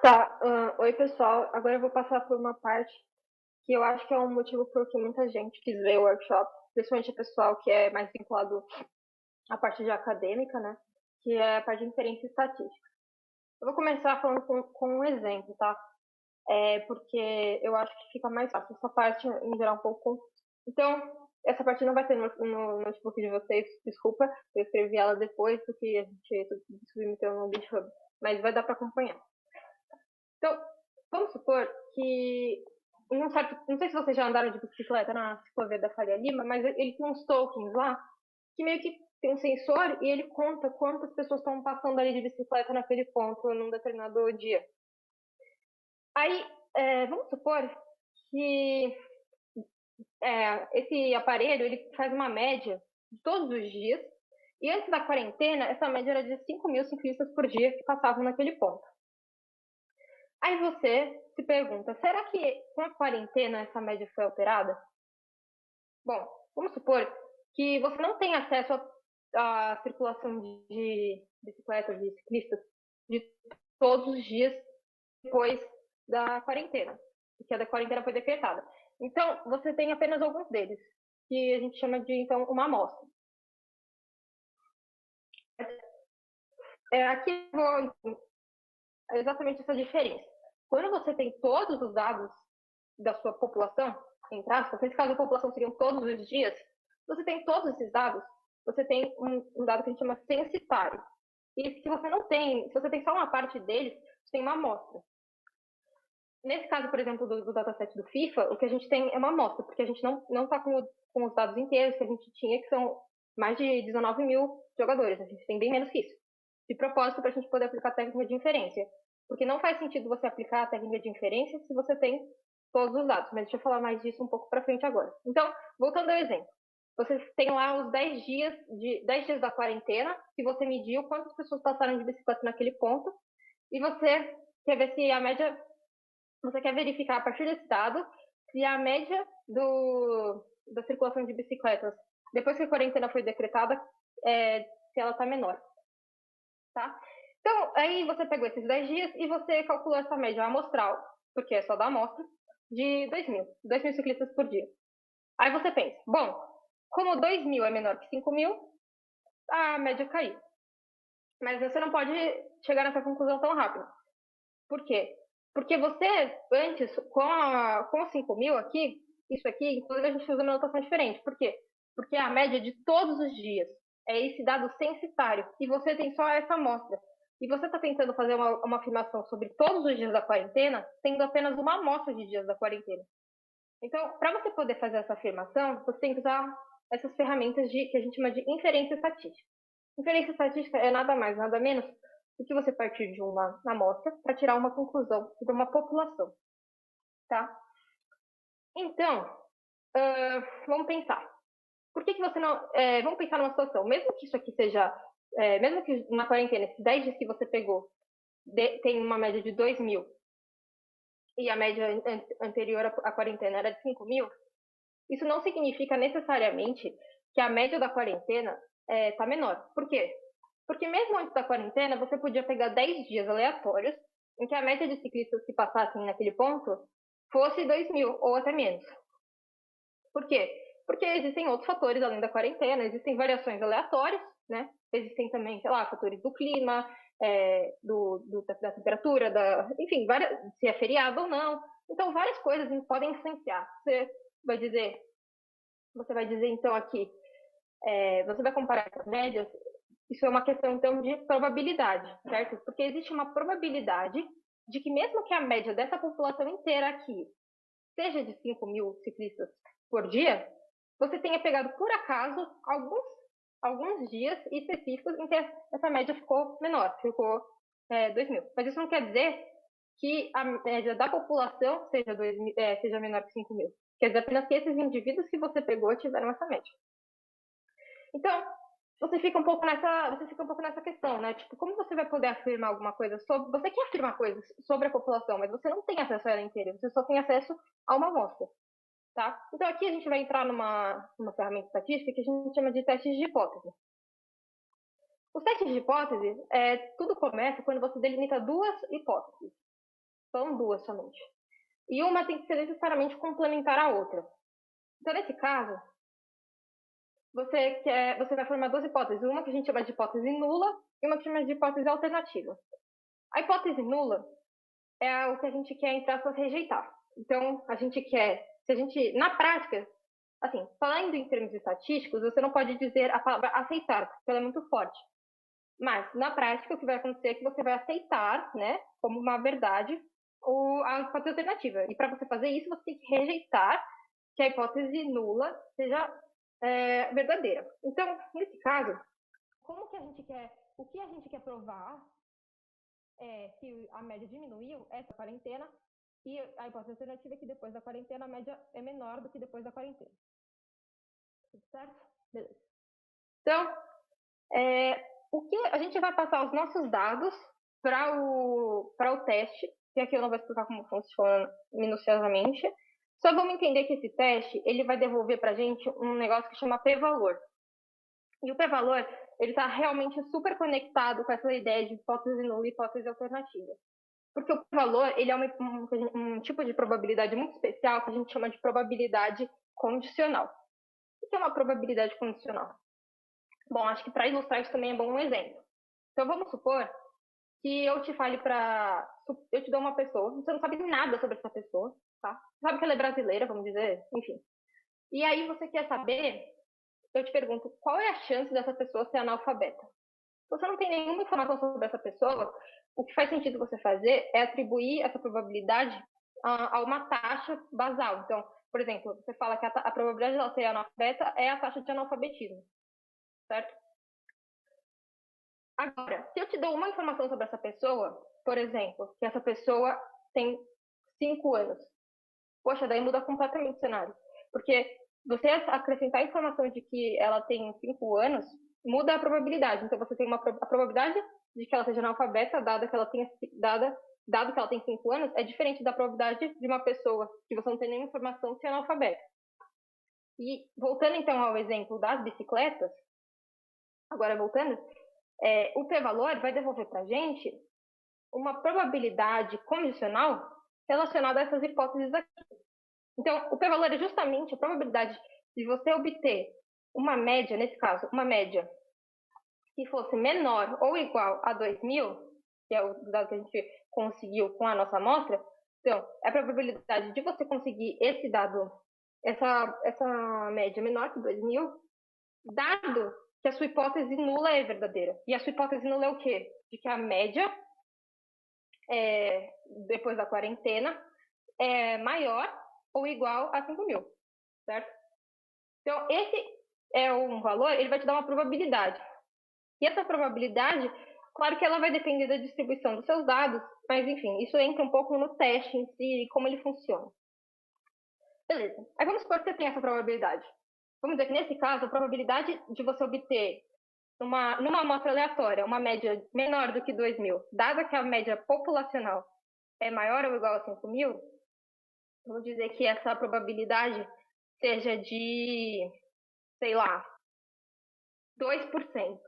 Tá, oi pessoal. Agora eu vou passar por uma parte que eu acho que é um motivo por que muita gente quis ver o workshop, principalmente o pessoal que é mais vinculado à parte de acadêmica, né? Que é a parte de inferência estatística. Eu vou começar falando com um exemplo, tá? Porque eu acho que fica mais fácil. Essa parte, em geral, um pouco confusa. Então, essa parte não vai ter no notebook de vocês, desculpa. Eu escrevi ela depois porque a gente submeteu no GitHub, mas vai dar para acompanhar. Então, vamos supor que não sei se vocês já andaram de bicicleta na ciclovia da Faria Lima, mas ele tem uns tokens lá que meio que tem um sensor e ele conta quantas pessoas estão passando ali de bicicleta naquele ponto num determinado dia. Aí, vamos supor que esse aparelho ele faz uma média de todos os dias e antes da quarentena, essa média era de 5.000 ciclistas por dia que passavam naquele ponto. Aí você se pergunta, será que com a quarentena essa média foi alterada? Bom, vamos supor que você não tem acesso à circulação de bicicletas, de ciclistas, de todos os dias depois da quarentena, porque a da quarentena foi decretada. Então, você tem apenas alguns deles, que a gente chama de, então, uma amostra. Aqui eu vou exatamente essa diferença. Quando você tem todos os dados da sua população, entre aspas, nesse caso a população seriam todos os dias, você tem todos esses dados, você tem um dado que a gente chama censitário. E se você não tem, se você tem só uma parte deles, você tem uma amostra. Nesse caso, por exemplo, do dataset do FIFA, o que a gente tem é uma amostra, porque a gente não está com os dados inteiros que a gente tinha, que são mais de 19 mil jogadores. A gente tem bem menos que isso. De propósito, para a gente poder aplicar a técnica de inferência. Porque não faz sentido você aplicar a técnica de inferência se você tem todos os dados. Mas deixa eu falar mais disso um pouco para frente agora. Então, voltando ao exemplo. Você tem lá os 10 dias da quarentena, que você mediu quantas pessoas passaram de bicicleta naquele ponto, e você quer ver se a média você quer verificar a partir desse dado se a média da circulação de bicicletas, depois que a quarentena foi decretada, se ela está menor. Tá? Então, aí você pegou esses 10 dias e você calculou essa média amostral, porque é só da amostra, de 2.000 ciclistas por dia. Aí você pensa, bom, como 2.000 é menor que 5.000, a média caiu. Mas você não pode chegar nessa conclusão tão rápido. Por quê? Porque você, antes, com os 5.000 aqui, isso aqui, inclusive a gente usa uma notação diferente. Por quê? Porque é a média de todos os dias. É esse dado censitário. E você tem só essa amostra. E você está tentando fazer uma afirmação sobre todos os dias da quarentena, tendo apenas uma amostra de dias da quarentena. Então, para você poder fazer essa afirmação, você tem que usar essas ferramentas que a gente chama de inferência estatística. Inferência estatística é nada mais, nada menos do que você partir de uma amostra para tirar uma conclusão sobre uma população, tá? Então, vamos pensar. Por que você não... vamos pensar numa situação. Mesmo que isso aqui seja... mesmo que na quarentena, esses 10 dias que você pegou, tem uma média de 2.000 e a média anterior à quarentena era de 5.000, isso não significa necessariamente que a média da quarentena está menor. Por quê? Porque mesmo antes da quarentena, você podia pegar 10 dias aleatórios em que a média de ciclistas que passassem naquele ponto fosse 2.000 ou até menos. Por quê? Porque existem outros fatores além da quarentena, existem variações aleatórias, né? Existem também, sei lá, fatores do clima, da temperatura, enfim, se é feriado ou não. Então, várias coisas podem influenciar. Vai dizer, você vai dizer então aqui, você vai comparar essas médias, isso é uma questão então de probabilidade, certo? Porque existe uma probabilidade de que mesmo que a média dessa população inteira aqui seja de 5.000 ciclistas por dia, você tenha pegado por acaso alguns dias específicos em que essa média ficou menor, ficou 2.000. Mas isso não quer dizer que a média da população seja menor que 5.000. Quer dizer apenas que esses indivíduos que você pegou tiveram essa média. Então, você fica um pouco nessa questão, né? Tipo, como você vai poder afirmar alguma coisa sobre... Você quer afirmar coisas sobre a população, mas você não tem acesso a ela inteira, você só tem acesso a uma amostra, tá? Então, aqui a gente vai entrar numa ferramenta estatística que a gente chama de testes de hipótese. Os testes de hipótese, tudo começa quando você delimita duas hipóteses. São duas somente. E uma tem que ser necessariamente complementar à outra. Então, nesse caso, você vai formar duas hipóteses. Uma que a gente chama de hipótese nula e uma que chama de hipótese alternativa. A hipótese nula é o que a gente quer, entre aspas, rejeitar. Então, a gente quer, se a gente, na prática, assim, falando em termos estatísticos, você não pode dizer a palavra aceitar, porque ela é muito forte. Mas, na prática, o que vai acontecer é que você vai aceitar, né, como uma verdade, a hipótese alternativa. E para você fazer isso, você tem que rejeitar que a hipótese nula seja verdadeira. Então, nesse caso, como que a gente quer, o que a gente quer provar é que a média diminuiu essa quarentena e a hipótese alternativa é que depois da quarentena a média é menor do que depois da quarentena. Certo? Beleza. Então, o que a gente vai passar os nossos dados para o teste, que aqui eu não vou explicar como funciona minuciosamente. Só vamos entender que esse teste ele vai devolver para a gente um negócio que chama p-valor. E o p-valor ele está realmente super conectado com essa ideia de hipótese nula e hipótese alternativa. Porque o p-valor ele é um tipo de probabilidade muito especial que a gente chama de probabilidade condicional. O que é uma probabilidade condicional? Bom, acho que para ilustrar isso também é bom um exemplo. Então vamos supor que eu te fale para. Eu te dou uma pessoa, você não sabe nada sobre essa pessoa, tá? Sabe que ela é brasileira, vamos dizer, enfim. E aí você quer saber, eu te pergunto, qual é a chance dessa pessoa ser analfabeta? Se você não tem nenhuma informação sobre essa pessoa, o que faz sentido você fazer é atribuir essa probabilidade a uma taxa basal. Então, por exemplo, você fala que a probabilidade de ela ser analfabeta é a taxa de analfabetismo, certo? Agora, se eu te dou uma informação sobre essa pessoa, por exemplo, que essa pessoa tem 5 anos, poxa, daí muda completamente o cenário. Porque você acrescentar a informação de que ela tem 5 anos, muda a probabilidade. Então, você tem a probabilidade de que ela seja analfabeta, dado que ela tem 5 anos, é diferente da probabilidade de uma pessoa que você não tem nenhuma informação ser analfabeta. E voltando então ao exemplo das bicicletas, agora voltando, o p-valor vai devolver para a gente uma probabilidade condicional relacionada a essas hipóteses aqui. Então, o p-valor é justamente a probabilidade de você obter uma média, nesse caso, uma média que fosse menor ou igual a 2.000, que é o dado que a gente conseguiu com a nossa amostra. Então, é a probabilidade de você conseguir esse dado, essa média menor que 2.000, dado que a sua hipótese nula é verdadeira. E a sua hipótese nula é o quê? De que a média, depois da quarentena, é maior ou igual a 5.000, certo? Então, esse é um valor, ele vai te dar uma probabilidade. E essa probabilidade, claro que ela vai depender da distribuição dos seus dados, mas enfim, isso entra um pouco no teste em si e como ele funciona. Beleza. Aí vamos supor que você tem essa probabilidade. Vamos dizer que nesse caso, a probabilidade de você obter numa amostra aleatória uma média menor do que 2.000, dada que a média populacional é maior ou igual a 5.000, vamos dizer que essa probabilidade seja de, sei lá, 2%.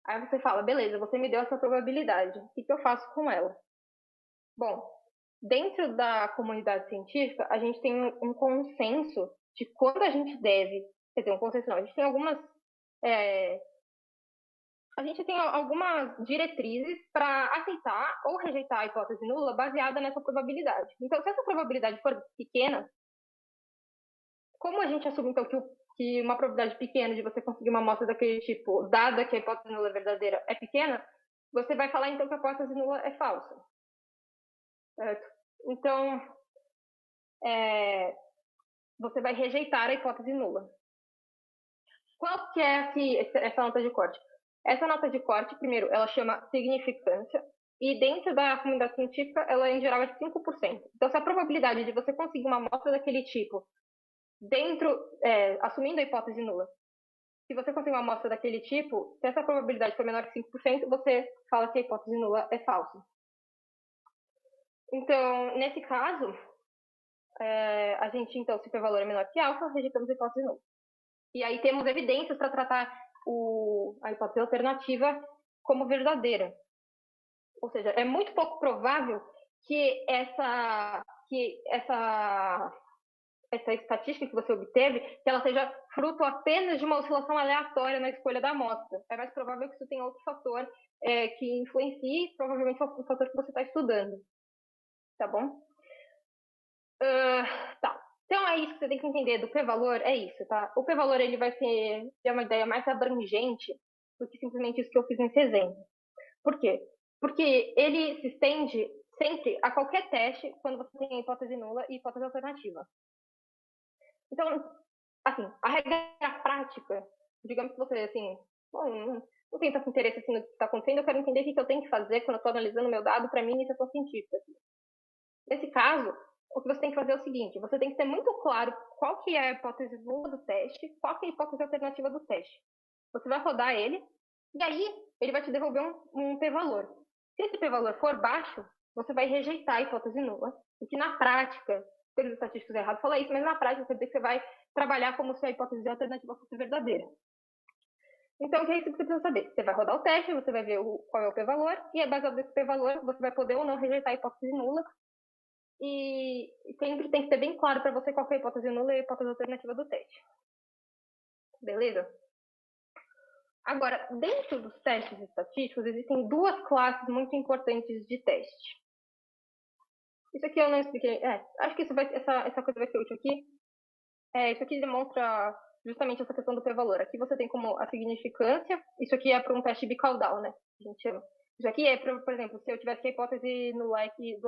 Aí você fala, beleza, você me deu essa probabilidade, o que eu faço com ela? Bom, dentro da comunidade científica, a gente tem um consenso de quando a gente deve, quer dizer, um consenso não, a gente tem algumas diretrizes para aceitar ou rejeitar a hipótese nula baseada nessa probabilidade. Então, se essa probabilidade for pequena, como a gente assume então que uma probabilidade pequena de você conseguir uma amostra daquele tipo, dada que a hipótese nula é verdadeira, é pequena, você vai falar então que a hipótese nula é falsa. Certo? Então, você vai rejeitar a hipótese nula. Qual que é aqui essa nota de corte? Essa nota de corte, primeiro, ela chama significância, e dentro da comunidade científica, ela em geral é 5%. Então, se a probabilidade de você conseguir uma amostra daquele tipo, assumindo a hipótese nula, se você conseguir uma amostra daquele tipo, se essa probabilidade for menor que 5%, você fala que a hipótese nula é falsa. Então, nesse caso, a gente, então, se o p-valor é menor que alfa, rejeitamos a hipótese nula. E aí temos evidências para tratar a hipótese alternativa como verdadeira. Ou seja, é muito pouco provável que essa estatística que você obteve, que ela seja fruto apenas de uma oscilação aleatória na escolha da amostra. É mais provável que isso tenha outro fator que influencie, provavelmente o fator que você está estudando. Tá bom? Tá. Então é isso que você tem que entender do p-valor, é isso, tá? O p-valor ele vai ter uma ideia mais abrangente do que simplesmente isso que eu fiz nesse exemplo. Por quê? Porque ele se estende sempre a qualquer teste quando você tem hipótese nula e hipótese alternativa. Então, assim, a regra prática, digamos que você, assim, não tem tanto interesse assim, no que está acontecendo, eu quero entender o que eu tenho que fazer quando eu estou analisando meu dado para minha iniciação científica. Assim. Nesse caso, o que você tem que fazer é o seguinte, você tem que ter muito claro qual que é a hipótese nula do teste, qual que é a hipótese alternativa do teste. Você vai rodar ele, e aí ele vai te devolver um p-valor. Se esse p-valor for baixo, você vai rejeitar a hipótese nula, o que na prática, pelos estatísticos errados, fala isso, mas na prática quer dizer que você vai trabalhar como se a hipótese alternativa fosse verdadeira. Então, o que é isso que você precisa saber? Você vai rodar o teste, você vai ver qual é o p-valor, e baseado nesse p-valor, você vai poder ou não rejeitar a hipótese nula, e sempre tem que ter bem claro para você qual é a hipótese nula e a hipótese alternativa do teste. Beleza? Agora, dentro dos testes estatísticos, existem duas classes muito importantes de teste. Isso aqui eu não expliquei. Acho que essa coisa vai ser útil aqui. Isso aqui demonstra justamente essa questão do p-valor. Aqui você tem como a significância. Isso aqui é para um teste bicaudal, né? A gente chama. Isso aqui é, por exemplo, se eu tivesse que a hipótese nula é que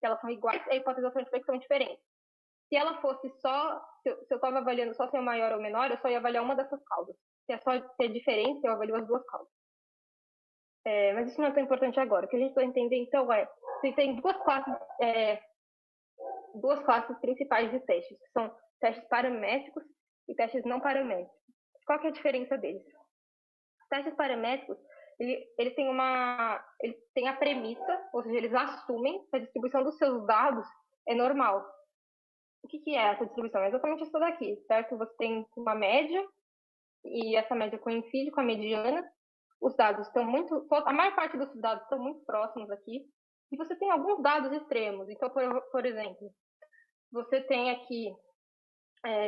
elas são iguais, a hipótese alternativa é que são diferentes. Se ela fosse só, se eu estava avaliando só se é maior ou menor, eu só ia avaliar uma dessas causas. Se é só ter diferença, eu avalio as duas causas. Mas isso não é tão importante agora. O que a gente vai entender, então, se tem duas classes principais de testes, que são testes paramétricos e testes não paramétricos. Qual que é a diferença deles? Os testes paramétricos, eles têm a premissa, ou seja, eles assumem que a distribuição dos seus dados é normal. O que é essa distribuição? É exatamente isso daqui, certo? Você tem uma média, e essa média coincide com a mediana. Os dados estão a maior parte dos dados estão muito próximos aqui. E você tem alguns dados extremos. Então, por exemplo, você tem aqui,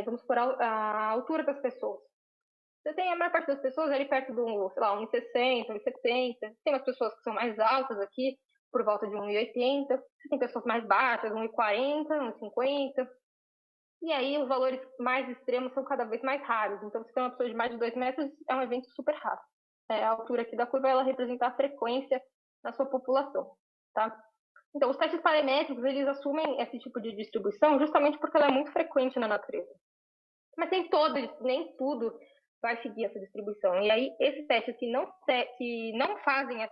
vamos por a altura das pessoas. Você tem a maior parte das pessoas ali perto do, sei lá, 1,60, 1,70. Tem umas pessoas que são mais altas aqui, por volta de 1,80. Você tem pessoas mais baixas, 1,40, 1,50. E aí os valores mais extremos são cada vez mais raros. Então, se tem uma pessoa de mais de 2 metros, é um evento super raro. A altura aqui da curva, ela representa a frequência na sua população, tá? Então, os testes paramétricos, eles assumem esse tipo de distribuição justamente porque ela é muito frequente na natureza. Mas nem tudo vai seguir essa distribuição. E aí, esses testes que não fazem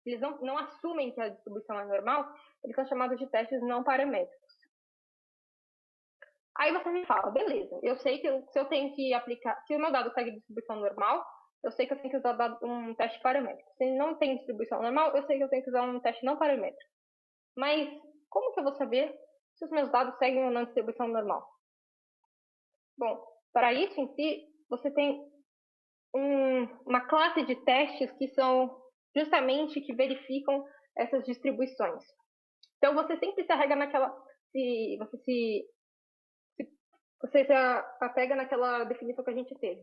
eles não assumem que a distribuição é normal, eles são chamados de testes não paramétricos. Aí você me fala, beleza, eu sei que se eu tenho que aplicar, se o meu dado segue distribuição normal, eu sei que eu tenho que usar um teste paramétrico. Se não tem distribuição normal, eu sei que eu tenho que usar um teste não paramétrico. Mas como que eu vou saber se os meus dados seguem ou não distribuição normal? Bom, para isso em si, você tem uma classe de testes que são justamente que verificam essas distribuições. Então, você sempre se arrega naquela... Você se apega naquela definição que a gente teve.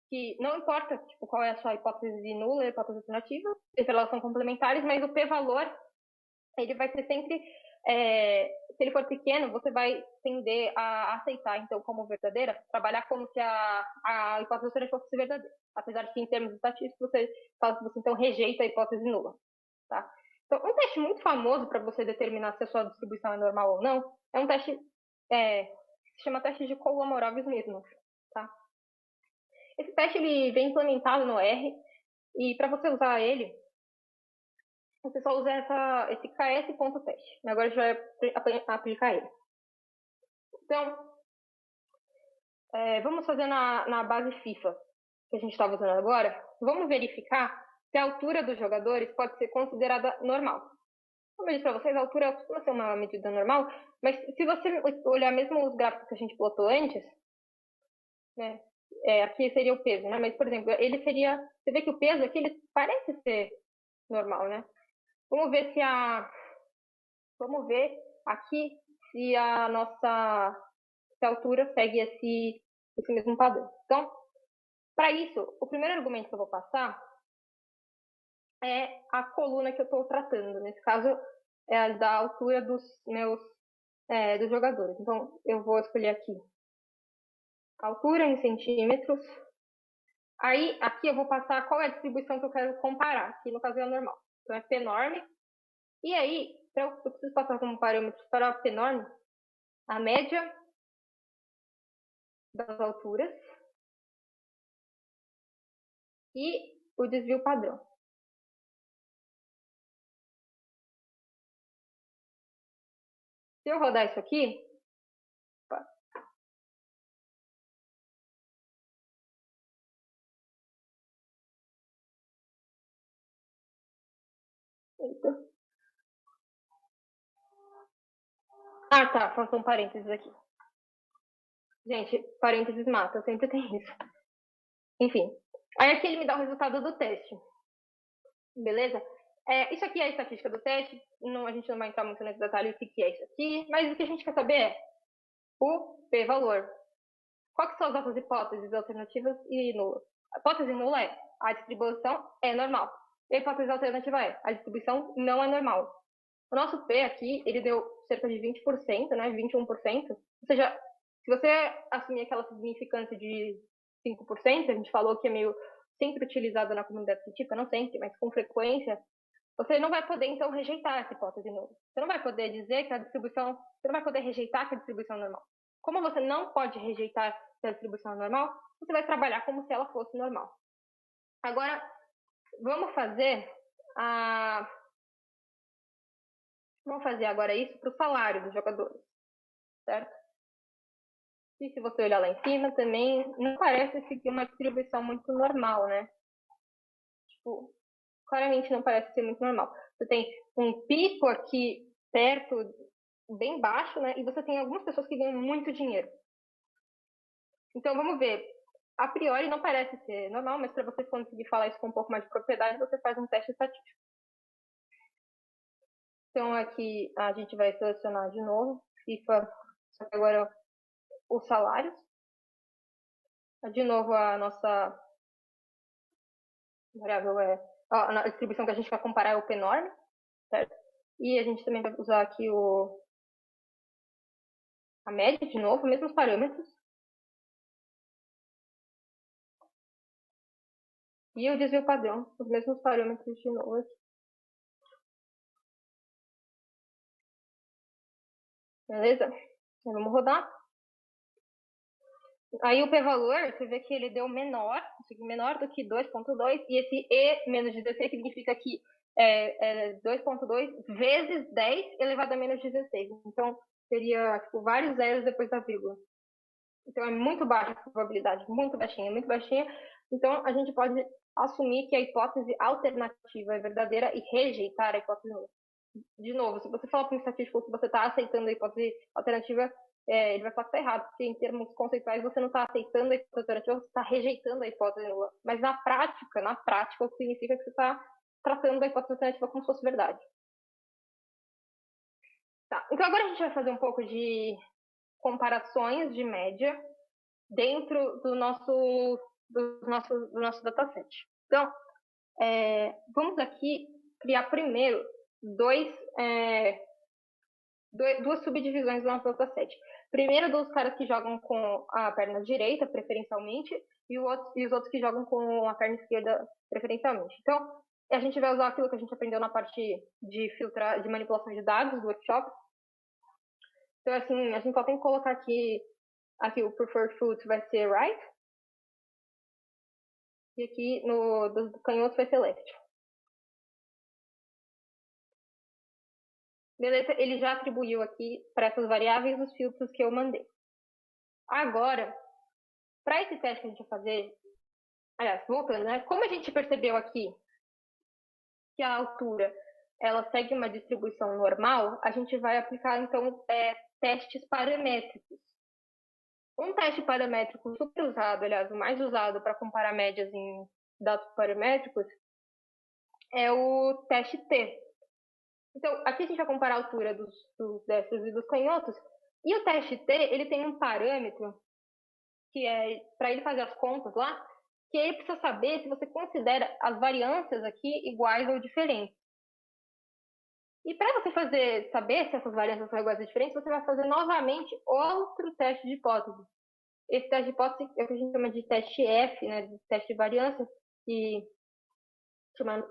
Que não importa qual é a sua hipótese nula e a hipótese alternativa, elas são complementares, mas o p-valor ele vai ser sempre, se ele for pequeno, você vai tender a aceitar, então, como verdadeira, trabalhar como se a hipótese alternativa fosse verdadeira. Apesar de que, em termos estatísticos, você então rejeita a hipótese nula. Tá? Então, um teste muito famoso para você determinar se a sua distribuição é normal ou não é um teste que se chama teste de Coulomb-Morov-Smith. Tá? Esse teste ele vem implementado no R, e para você usar ele, você só usa esse ks.teste. Agora a gente vai aplicar ele. Então, vamos fazer na base FIFA, que a gente está usando agora. Vamos verificar se a altura dos jogadores pode ser considerada normal. Como eu disse para vocês, a altura costuma ser uma medida normal, mas se você olhar mesmo os gráficos que a gente plotou antes, né, aqui seria o peso, né? Mas, por exemplo, você vê que o peso aqui ele parece ser normal, né? Vamos ver se Vamos ver aqui se a altura segue esse mesmo padrão. Então, para isso, o primeiro argumento que eu vou passar é a coluna que eu estou tratando. Nesse caso, é a da altura dos dos jogadores. Então, eu vou escolher aqui altura em centímetros. Aí, aqui eu vou passar qual é a distribuição que eu quero comparar, que no caso é a normal. Então, é P norme. E aí, eu preciso passar como parâmetro para a P norme a média das alturas e o desvio padrão. Se eu rodar isso aqui, eita. Ah, tá, faltou um parênteses aqui. Gente, parênteses mata, sempre tem isso. Enfim, aí aqui ele me dá o resultado do teste. Beleza? Isso aqui é a estatística do teste, a gente não vai entrar muito nesse detalhe do que é isso aqui, mas o que a gente quer saber é o p-valor. Quais são as outras hipóteses alternativas e nulas? A hipótese nula é a distribuição é normal. E a hipótese alternativa é a distribuição não é normal. O nosso P aqui, ele deu cerca de 20%, né, 21%. Ou seja, se você assumir aquela significância de 5%, a gente falou que é meio sempre utilizado na comunidade científica, não sempre, mas com frequência, você não vai poder, então, rejeitar essa hipótese nula. Você não vai poder dizer que a distribuição, você não vai poder rejeitar que a distribuição é normal. Como você não pode rejeitar que a distribuição é normal, você vai trabalhar como se ela fosse normal. Agora, vamos fazer agora isso para o salário dos jogadores, certo? E se você olhar lá em cima também, não parece seguir uma distribuição muito normal, né? Tipo, claramente não parece ser muito normal. Você tem um pico aqui perto, bem baixo, né? E você tem algumas pessoas que ganham muito dinheiro. Então, vamos ver. A priori não parece ser normal, mas para você conseguir falar isso com um pouco mais de propriedade, você faz um teste estatístico. Então, aqui a gente vai selecionar de novo FIFA, só que agora os salários. De novo, a nossa variável a distribuição que a gente vai comparar é o p-norme, certo? E a gente também vai usar aqui a média, de novo, mesmos parâmetros. E o desvio padrão, os mesmos parâmetros de novo aqui. Beleza? Então, vamos rodar. Aí o p-valor, você vê que ele deu menor do que 2.2, e esse e menos 16 significa que é 2.2 vezes 10 elevado a menos 16. Então, seria tipo, vários zeros depois da vírgula. Então, é muito baixa a probabilidade, muito baixinha, muito baixinha. Então, a gente pode assumir que a hipótese alternativa é verdadeira e rejeitar a hipótese nula. De novo, se você falar para um estatístico que você está aceitando a hipótese alternativa, ele vai falar que está errado, porque em termos conceituais você não está aceitando a hipótese alternativa, você está rejeitando a hipótese nula. Mas na prática, o que significa que você está tratando a hipótese alternativa como se fosse verdade. Tá, então agora a gente vai fazer um pouco de comparações de média dentro do nosso dataset. Então, vamos aqui criar primeiro duas subdivisões do nosso dataset. Primeiro dos caras que jogam com a perna direita, preferencialmente, e os outros que jogam com a perna esquerda, preferencialmente. Então, a gente vai usar aquilo que a gente aprendeu na parte de manipulação de dados do workshop. Então, assim, a gente só tem que colocar aqui o preferred foot vai ser right, e aqui do canhoto vai ser left. Beleza? Ele já atribuiu aqui para essas variáveis os filtros que eu mandei. Agora, para esse teste que a gente vai fazer, aliás, voltando, né? Como a gente percebeu aqui que a altura ela segue uma distribuição normal, a gente vai aplicar, então, testes paramétricos. Um teste paramétrico super usado, aliás, o mais usado para comparar médias em dados paramétricos, é o teste T. Então, aqui a gente vai comparar a altura dos destros e dos canhotos. E o teste T, ele tem um parâmetro, que é para ele fazer as contas lá, que ele precisa saber se você considera as variâncias aqui iguais ou diferentes. E para você saber se essas variâncias são iguais ou diferentes, você vai fazer novamente outro teste de hipótese. Esse teste de hipótese é o que a gente chama de teste F, né, de teste de variância, e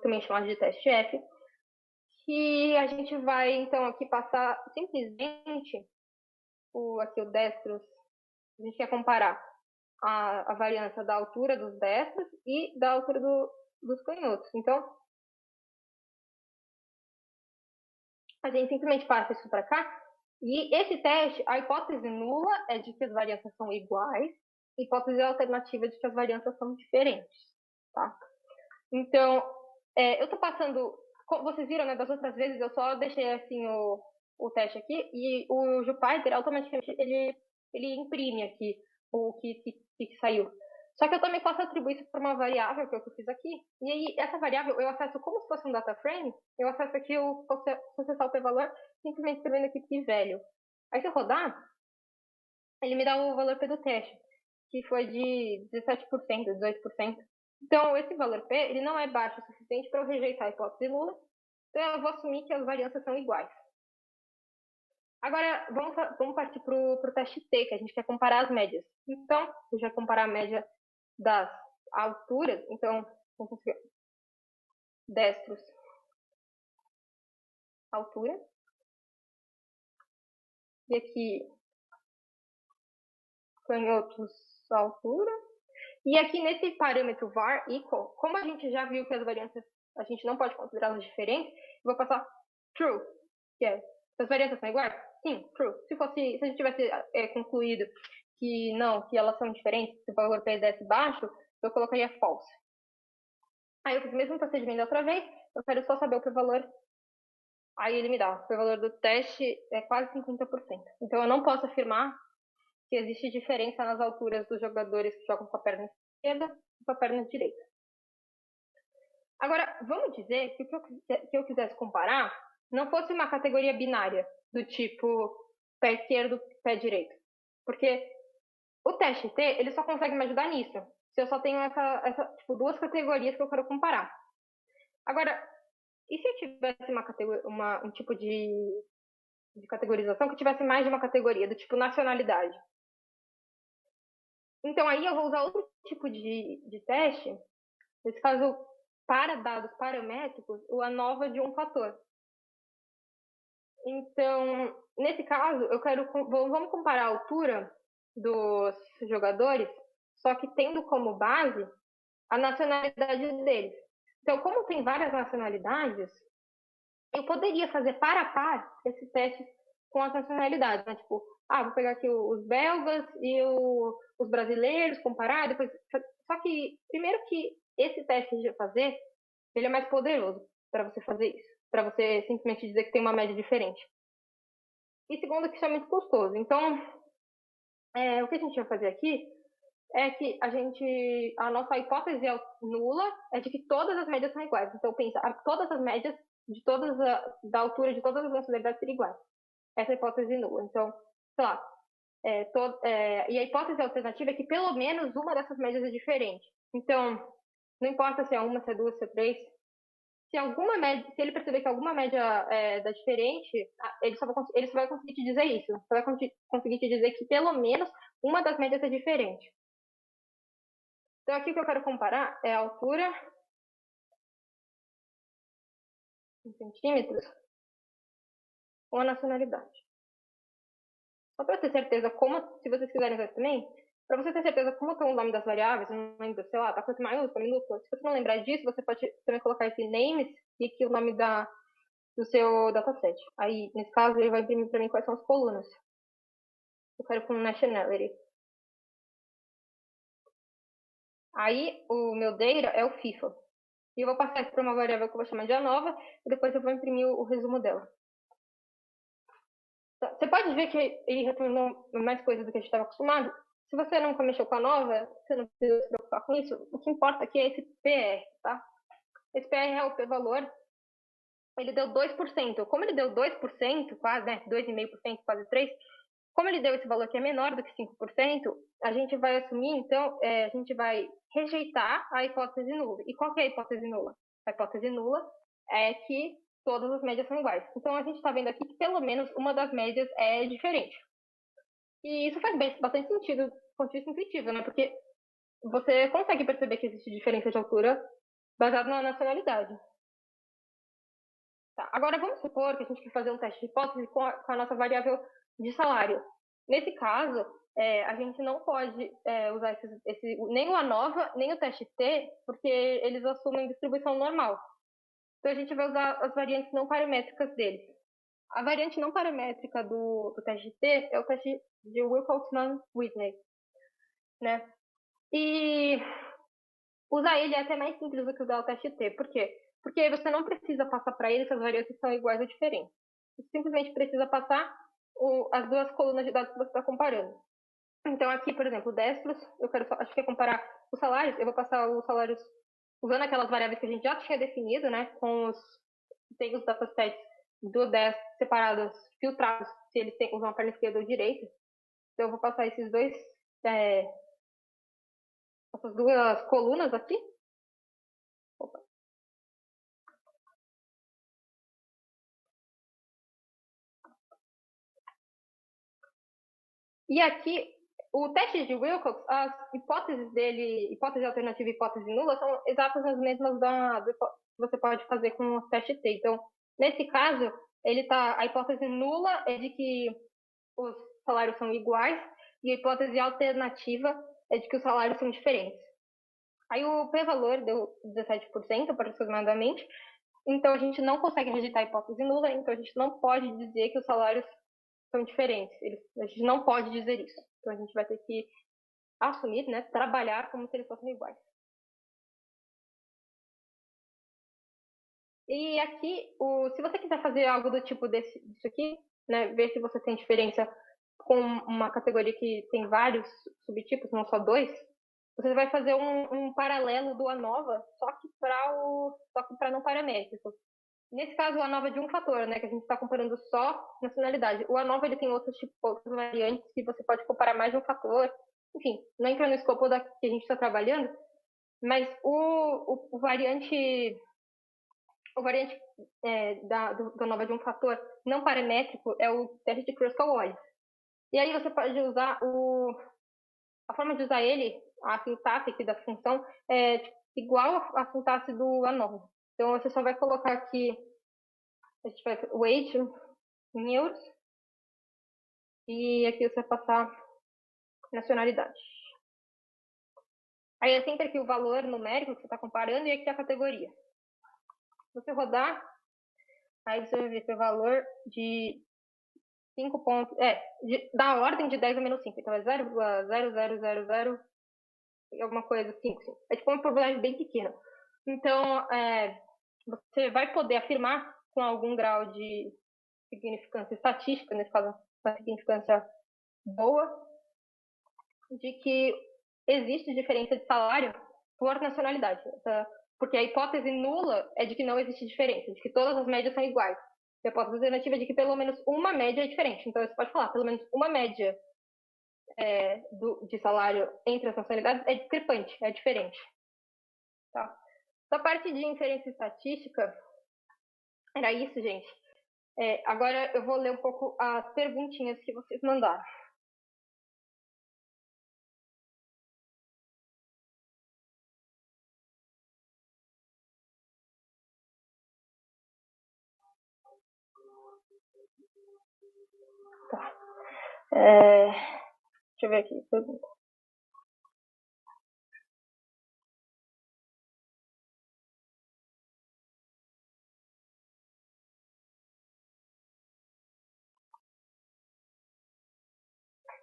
também chamado de teste F, que a gente vai, então, aqui passar simplesmente aqui o destros, a gente quer comparar a variância da altura dos destros e da altura dos canhotos. Então, a gente simplesmente passa isso para cá. E esse teste, a hipótese nula é de que as variâncias são iguais, a hipótese alternativa é de que as variâncias são diferentes. Tá? Então, eu estou passando, como vocês viram, né, das outras vezes, eu só deixei assim o teste aqui, e o Jupyter automaticamente ele imprime aqui o que saiu. Só que eu também posso atribuir isso para uma variável, que é o que eu fiz aqui, e aí essa variável eu acesso como se fosse um data frame, eu acesso aqui o processar o p-valor, simplesmente escrevendo aqui p-value. Aí se eu rodar, ele me dá o valor p do teste, que foi de 17%, 18%. Então, esse valor P ele não é baixo o suficiente para eu rejeitar a hipótese nula, então eu vou assumir que as variâncias são iguais. Agora, vamos partir para o teste T, que a gente quer comparar as médias. Então, a gente vai comparar a média das alturas. Então, vamos conseguir destros, altura. E aqui, canhotos, altura. E aqui nesse parâmetro var equal, como a gente já viu que as variâncias a gente não pode considerá-las diferentes, eu vou passar true, que é, as variâncias são iguais? Sim, true. Se a gente tivesse concluído que não, que elas são diferentes, se o valor P desse baixo, eu colocaria false. Aí eu fiz o mesmo procedimento outra vez, eu quero só saber o p-valor. Aí ele me dá, o p-valor do teste é quase 50%. Então eu não posso afirmar que existe diferença nas alturas dos jogadores que jogam com a perna esquerda e com a perna direita. Agora, vamos dizer que o que eu quisesse comparar não fosse uma categoria binária, do tipo pé esquerdo, pé direito. Porque o teste T, ele só consegue me ajudar nisso, se eu só tenho tipo, duas categorias que eu quero comparar. Agora, e se eu tivesse um tipo de categorização que tivesse mais de uma categoria, do tipo nacionalidade? Então, aí eu vou usar outro tipo de teste, nesse caso, para dados paramétricos, o ANOVA de um fator. Então, nesse caso, vamos comparar a altura dos jogadores, só que tendo como base a nacionalidade deles. Então, como tem várias nacionalidades, eu poderia fazer par a par esse teste com as nacionalidades, né? Tipo, vou pegar aqui os belgas e os brasileiros, comparar, depois... Só que, primeiro que esse teste de fazer, ele é mais poderoso para você fazer isso, para você simplesmente dizer que tem uma média diferente. E segundo, que isso é muito custoso. Então, o que a gente vai fazer aqui é que a nossa hipótese nula é de que todas as médias são iguais. Então, pensa, todas as médias da altura de todas as nacionalidades seriam iguais. Essa é a hipótese nula. Então, sei lá, e a hipótese alternativa é que pelo menos uma dessas médias é diferente. Então, não importa se é uma, se é duas, se é três. Se ele perceber que alguma média dá diferente, ele só vai conseguir te dizer isso. Só vai conseguir te dizer que pelo menos uma das médias é diferente. Então, aqui o que eu quero comparar é a altura em centímetros com a nacionalidade. Só para ter certeza se vocês quiserem ver também, para você ter certeza como estão o nome das variáveis, não lembro, sei lá, tá com maiúscula, minúscula. Se você não lembrar disso, você pode também colocar esse names e aqui o nome do seu dataset. Aí, nesse caso, ele vai imprimir para mim quais são as colunas. Eu quero com nationality. Aí, o meu data é o FIFA. E eu vou passar isso para uma variável que eu vou chamar de ANOVA, e depois eu vou imprimir o resumo dela. Você pode ver que ele retornou mais coisas do que a gente estava acostumado. Se você nunca mexeu com a nova, você não precisa se preocupar com isso. O que importa aqui é esse PR, tá? Esse PR é o p-valor ele deu 2%. Como ele deu 2%, quase, né, 2,5%, quase 3%, como ele deu esse valor que é menor do que 5%, a gente vai assumir, então, a gente vai rejeitar a hipótese nula. E qual que é a hipótese nula? A hipótese nula é que todas as médias são iguais. Então, a gente está vendo aqui que pelo menos uma das médias é diferente. E isso faz bastante sentido do ponto de vista intuitivo, né? Porque você consegue perceber que existe diferença de altura baseado na nacionalidade. Tá. Agora, vamos supor que a gente quer fazer um teste de hipótese com a nossa variável de salário. Nesse caso, a gente não pode usar nem o ANOVA, nem o teste T, porque eles assumem distribuição normal. Então, a gente vai usar as variantes não paramétricas deles. A variante não paramétrica do teste T é o teste de Wilcox-Whitney, né? E usar ele é até mais simples do que usar o teste T. Por quê? Porque aí você não precisa passar para ele se as variantes são iguais ou diferentes. Você simplesmente precisa passar as duas colunas de dados que você está comparando. Então, aqui, por exemplo, destros, acho que é comparar os salários, eu vou passar os salários usando aquelas variáveis que a gente já tinha definido, né, com tem os datasets do destro separados, filtrados, se eles usam a perna esquerda ou direita. Então, eu vou passar essas duas colunas aqui. Opa. E aqui, o teste de Wilcox, as hipóteses dele, hipótese alternativa e hipótese nula, são exatas as mesmas que você pode fazer com o teste T. Então, nesse caso, a hipótese nula é de que os salários são iguais e a hipótese alternativa é de que os salários são diferentes. Aí o p-valor deu 17% aproximadamente, então a gente não consegue rejeitar a hipótese nula, então a gente não pode dizer que os salários são diferentes. A gente não pode dizer isso. Então a gente vai ter que assumir, né, trabalhar como se eles fossem iguais. E aqui, se você quiser fazer algo do tipo disso aqui, né, ver se você tem diferença com uma categoria que tem vários subtipos, não só dois, você vai fazer um paralelo do ANOVA, só que para não paramétrico. Nesse caso, o ANOVA é de um fator, né, que a gente está comparando só nacionalidade. O ANOVA ele tem outras variantes que você pode comparar mais de um fator. Enfim, não entra no escopo da que a gente está trabalhando, mas o variante do ANOVA de um fator não paramétrico é o teste de Kruskal-Wallis. E aí você pode usar a forma de usar ele, a sintaxe aqui da função, é igual à sintaxe do ANOVA. Então você só vai colocar aqui, a gente vai weight em euros, e aqui você vai passar nacionalidade. Aí é sempre aqui o valor numérico que você está comparando e aqui a categoria. Se você rodar, aí você vai ver que o valor de 5 pontos, da ordem de 10 a menos 5. Então é 0,0000 e alguma coisa, 5. É tipo uma probabilidade bem pequena. Então, você vai poder afirmar com algum grau de significância estatística, nesse caso, uma significância boa, de que existe diferença de salário por nacionalidade. Porque a hipótese nula é de que não existe diferença, de que todas as médias são iguais. E a hipótese alternativa é de que pelo menos uma média é diferente. Então, você pode falar, pelo menos uma média de salário entre as nacionalidades é discrepante, é diferente. Tá? Da parte de inferência estatística, era isso, gente. Agora eu vou ler um pouco as perguntinhas que vocês mandaram. Tá. Deixa eu ver aqui. Pergunta.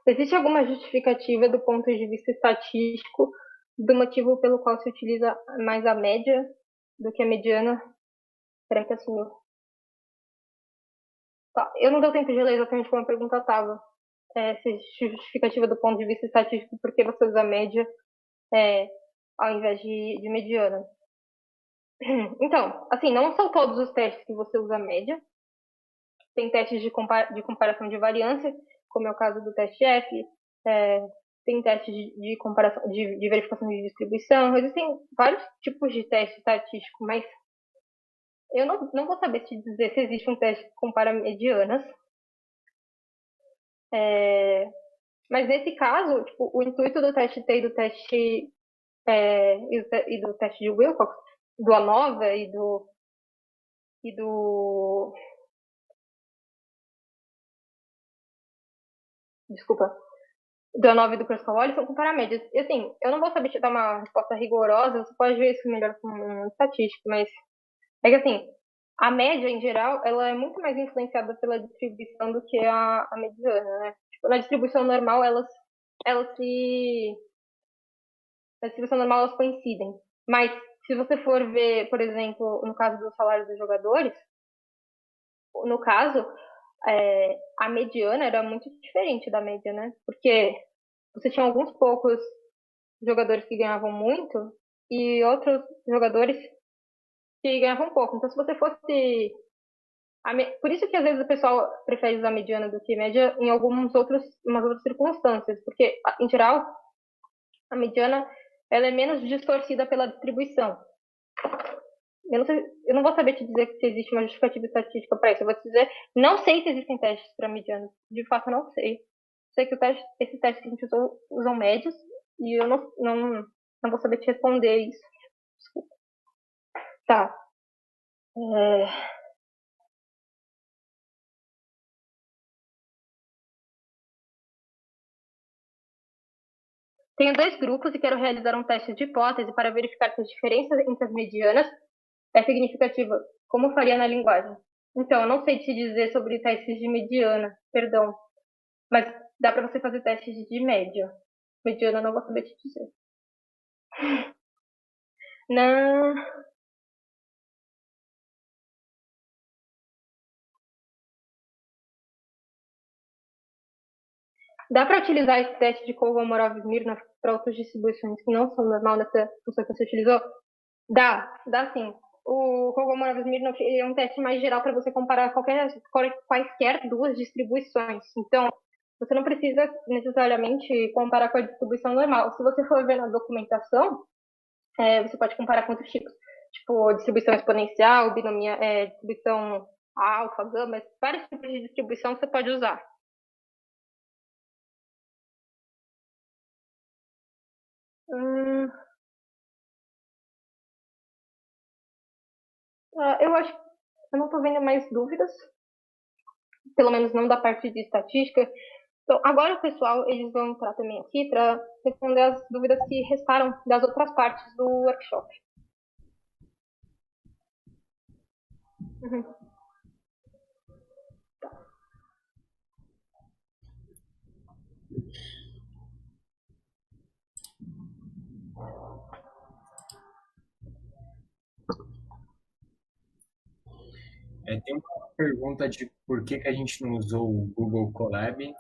Existe alguma justificativa do ponto de vista estatístico do motivo pelo qual se utiliza mais a média do que a mediana? Será que assumiu? Tá. Eu não deu tempo de ler exatamente como a pergunta estava. Se justificativa do ponto de vista estatístico, por que você usa a média ao invés de mediana? Então, assim, não são todos os testes que você usa a média. Tem testes de comparação de variância, como é o caso do teste F, é, tem testes de comparação, de verificação de distribuição, existem vários tipos de teste estatístico, mas eu não vou saber te dizer se existe um teste que compara medianas. Mas nesse caso, tipo, o intuito do teste T e do teste e do teste de Wilcox, do ANOVA e do desculpa, do ANOVA e do Cross-Call são comparar médias. E assim, eu não vou saber te dar uma resposta rigorosa, você pode ver isso melhor com um estatístico, mas é que assim, a média em geral, ela é muito mais influenciada pela distribuição do que a mediana, né? Tipo, na distribuição normal, elas se na distribuição normal elas coincidem. Mas se você for ver, por exemplo, no caso dos salários dos jogadores, no caso, a mediana era muito diferente da média, né? Porque você tinha alguns poucos jogadores que ganhavam muito e outros jogadores que ganhavam pouco. Então, se você fosse. Por isso que às vezes o pessoal prefere usar mediana do que média em umas outras circunstâncias, porque, em geral, a mediana ela é menos distorcida pela distribuição. Eu não vou saber te dizer se existe uma justificativa estatística para isso. Eu vou te dizer, não sei se existem testes para medianos. De fato, não sei. Sei que esses testes que a gente usam médios e eu não vou saber te responder isso. Desculpa. Tá. Tenho dois grupos e quero realizar um teste de hipótese para verificar se a diferença entre as medianas é significativa, como faria na linguagem. Então, eu não sei te dizer sobre testes de mediana, perdão, mas dá para você fazer testes de média. Mediana eu não vou saber te dizer. Não. Dá para utilizar esse teste de Kolmogorov-Smirnov para outras distribuições que não são normal nessa função que você utilizou? Dá sim. O Kolmogorov-Smirnov é um teste mais geral para você comparar quaisquer duas distribuições. Então, você não precisa necessariamente comparar com a distribuição normal. Se você for ver na documentação, você pode comparar com outros tipos. Tipo, distribuição exponencial, distribuição alfa, gama, vários tipos de distribuição você pode usar. Eu acho que eu não estou vendo mais dúvidas, pelo menos não da parte de estatística. Então, agora o pessoal, eles vão entrar também aqui para responder as dúvidas que restaram das outras partes do workshop. Uhum. Tem uma pergunta de por que a gente não usou o Google Colab.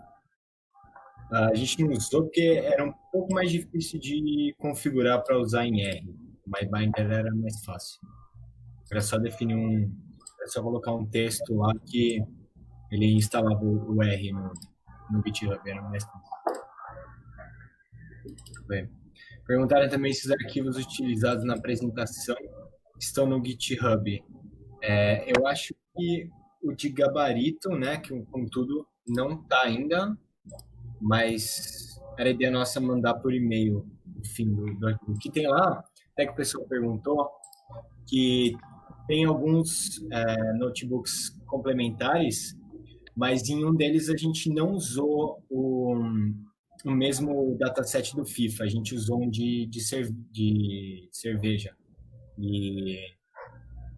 A gente não usou porque era um pouco mais difícil de configurar para usar em R. O MyBinder era mais fácil. Era só definir era só colocar um texto lá que ele instalava o R no GitHub, era mais fácil. Bem, perguntaram também se os arquivos utilizados na apresentação estão no GitHub. Eu acho que o de gabarito, né, que com tudo não está ainda, mas era ideia nossa mandar por e-mail o fim do arquivo. O que tem lá, até que o pessoal perguntou, que tem alguns notebooks complementares, mas em um deles a gente não usou o mesmo dataset do FIFA, a gente usou um de cerveja.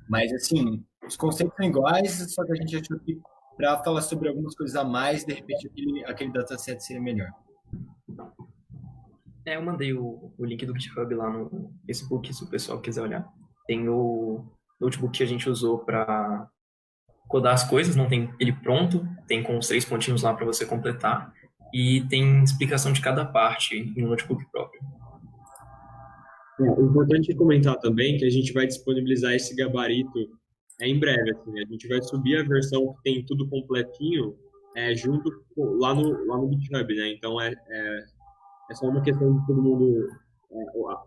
Mas, assim, os conceitos são iguais, só que a gente achou que para falar sobre algumas coisas a mais, de repente aquele dataset seria melhor. Eu mandei o link do GitHub lá no Facebook, se o pessoal quiser olhar. Tem o notebook que a gente usou para codar as coisas, não tem ele pronto, tem com os 3 pontinhos lá para você completar, e tem explicação de cada parte em um notebook próprio. É importante comentar também que a gente vai disponibilizar esse gabarito em breve, assim, a gente vai subir a versão que tem tudo completinho lá no GitHub, né? Então é só uma questão de todo mundo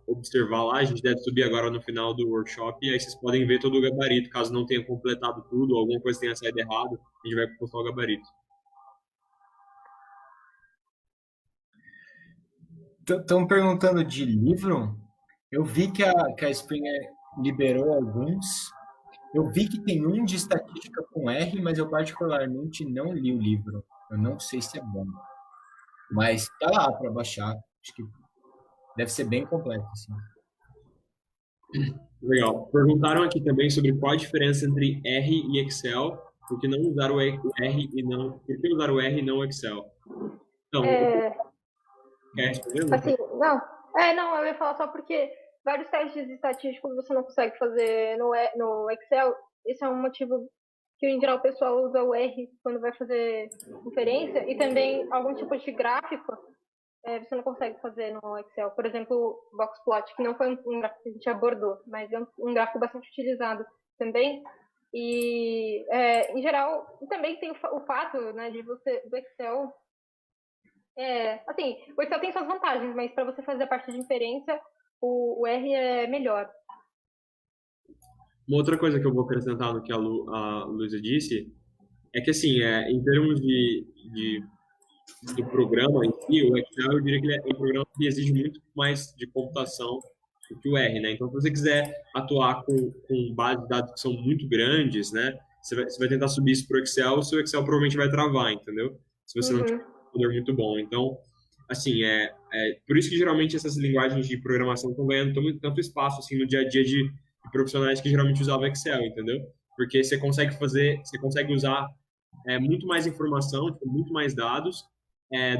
observar lá. A gente deve subir agora no final do workshop e aí vocês podem ver todo o gabarito. Caso não tenha completado tudo, alguma coisa tenha saído errado, a gente vai postar o gabarito. Estão perguntando de livro. Eu vi que a Springer liberou alguns. Eu vi que tem um de estatística com R, mas eu particularmente não li o livro. Eu não sei se é bom. Mas tá lá para baixar. Acho que deve ser bem completo, assim. Legal. Perguntaram aqui também sobre qual a diferença entre R e Excel, por que não usar o R e não o Excel? Então, quer responder? Assim, não, eu ia falar só porque vários testes estatísticos você não consegue fazer no Excel. Esse é um motivo que, em geral, o pessoal usa o R quando vai fazer inferência, e também algum tipo de gráfico você não consegue fazer no Excel. Por exemplo, o Boxplot, que não foi um gráfico que a gente abordou, mas é um gráfico bastante utilizado também. E, em geral, também tem o fato, né, do Excel. Assim, o Excel tem suas vantagens, mas para você fazer a parte de inferência, o R é melhor. Uma outra coisa que eu vou acrescentar no que a Luísa disse é que, assim, em termos do programa em si, o Excel, eu diria que ele é um programa que exige muito mais de computação do que o R, né? Então, se você quiser atuar com bases de dados que são muito grandes, né? Você vai tentar subir isso para o Excel, o seu Excel provavelmente vai travar, entendeu? Se você não tiver um poder muito bom. Então, assim, por isso que geralmente essas linguagens de programação estão ganhando tanto espaço assim no dia a dia de profissionais que geralmente usavam Excel, entendeu? Porque você consegue usar muito mais informação, tipo, muito mais dados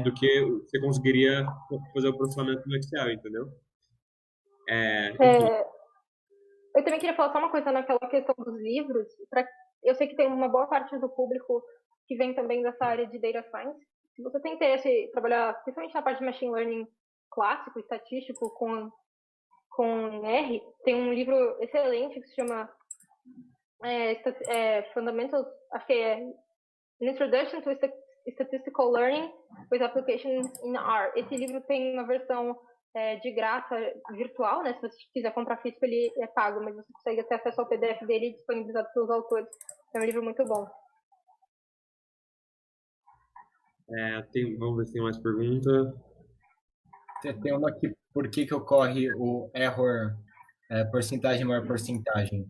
do que você conseguiria fazer o processamento no Excel, entendeu? Eu também queria falar só uma coisa naquela questão dos livros. Eu sei que tem uma boa parte do público que vem também dessa área de data science. Se você tem interesse em trabalhar, principalmente na parte de machine learning clássico, estatístico, com R, tem um livro excelente que se chama Fundamentals, acho que é An Introduction to Statistical Learning with Applications in R. Esse livro tem uma versão de graça virtual, né? Se você quiser comprar físico, ele é pago, mas você consegue ter acesso ao PDF dele disponibilizado pelos autores. É um livro muito bom. Vamos ver se tem mais pergunta. Tem uma aqui, por que ocorre o error porcentagem maior porcentagem?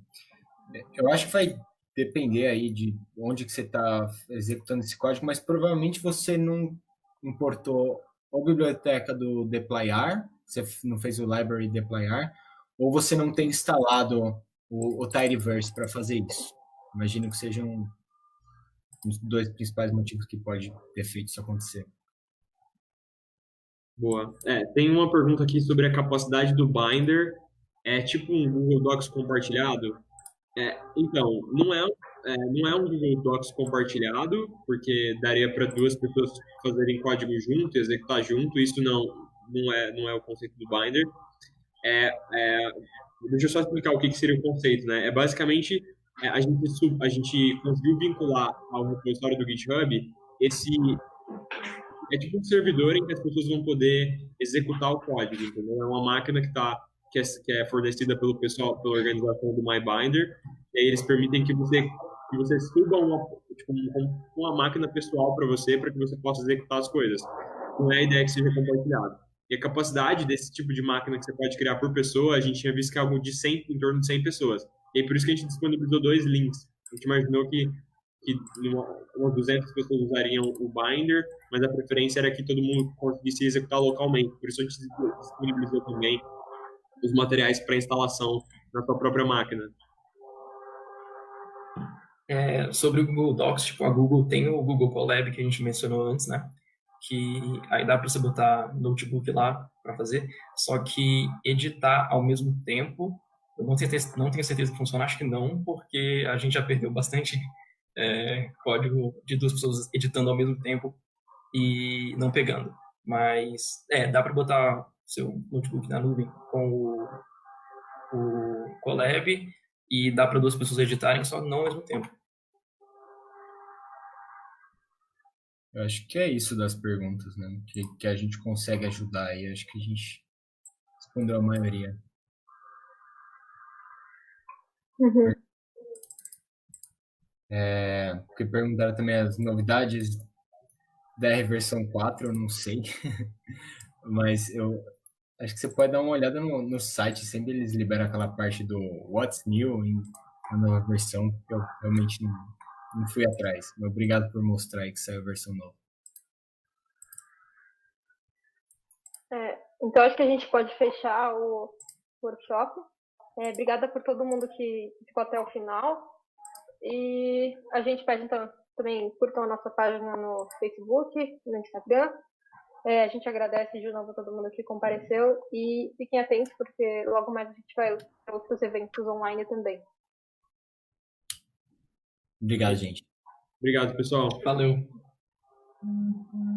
Eu acho que vai depender aí de onde que você está executando esse código, mas provavelmente você não importou a biblioteca do deployar, você não fez o library deployar, ou você não tem instalado o tidyverse para fazer isso. Imagino que sejam os dois principais motivos que pode ter feito isso acontecer. Boa. Tem uma pergunta aqui sobre a capacidade do Binder. É tipo um Google Docs compartilhado? Então, não é um Google Docs compartilhado, porque daria para duas pessoas fazerem código junto, executar junto. Isso não é o conceito do Binder. Deixa eu só explicar o que seria o conceito, né? Basicamente, a gente conseguiu vincular ao repositório do GitHub esse... É tipo um servidor em que as pessoas vão poder executar o código, entendeu? É uma máquina que é fornecida pelo pessoal, pela organização do MyBinder, e aí eles permitem que você suba uma máquina pessoal para você que você possa executar as coisas. Não é a ideia que seja compartilhado. E a capacidade desse tipo de máquina que você pode criar por pessoa, a gente tinha visto que é algo em torno de 100 pessoas. E aí por isso que a gente disponibilizou 2 links. A gente imaginou que umas 200 pessoas usariam o Binder, mas a preferência era que todo mundo conseguisse executar localmente. Por isso a gente disponibilizou também os materiais para instalação na sua própria máquina. Sobre o Google Docs, tipo, a Google tem o Google Colab que a gente mencionou antes, né? Que aí dá para você botar notebook lá para fazer, só que editar ao mesmo tempo, eu não tenho certeza que funciona, acho que não, porque a gente já perdeu bastante código de 2 pessoas editando ao mesmo tempo e não pegando. Mas dá para botar seu notebook na nuvem com o collab e dá para 2 pessoas editarem, só não ao mesmo tempo. Eu acho que é isso das perguntas, né? Que a gente consegue ajudar e acho que a gente respondeu a maioria. Uhum. Porque perguntaram também as novidades da R versão 4, eu não sei. Mas eu acho que você pode dar uma olhada no site, sempre eles liberam aquela parte do What's New na nova versão, que eu realmente não fui atrás. Mas obrigado por mostrar aí que saiu a versão nova. Então, acho que a gente pode fechar o workshop. Obrigada por todo mundo que ficou até o final. E a gente pede, então, também curtam a nossa página no Facebook, no Instagram. A gente agradece de novo a todo mundo que compareceu e fiquem atentos, porque logo mais a gente vai ter outros eventos online também. Obrigado, gente. Obrigado, pessoal. Valeu.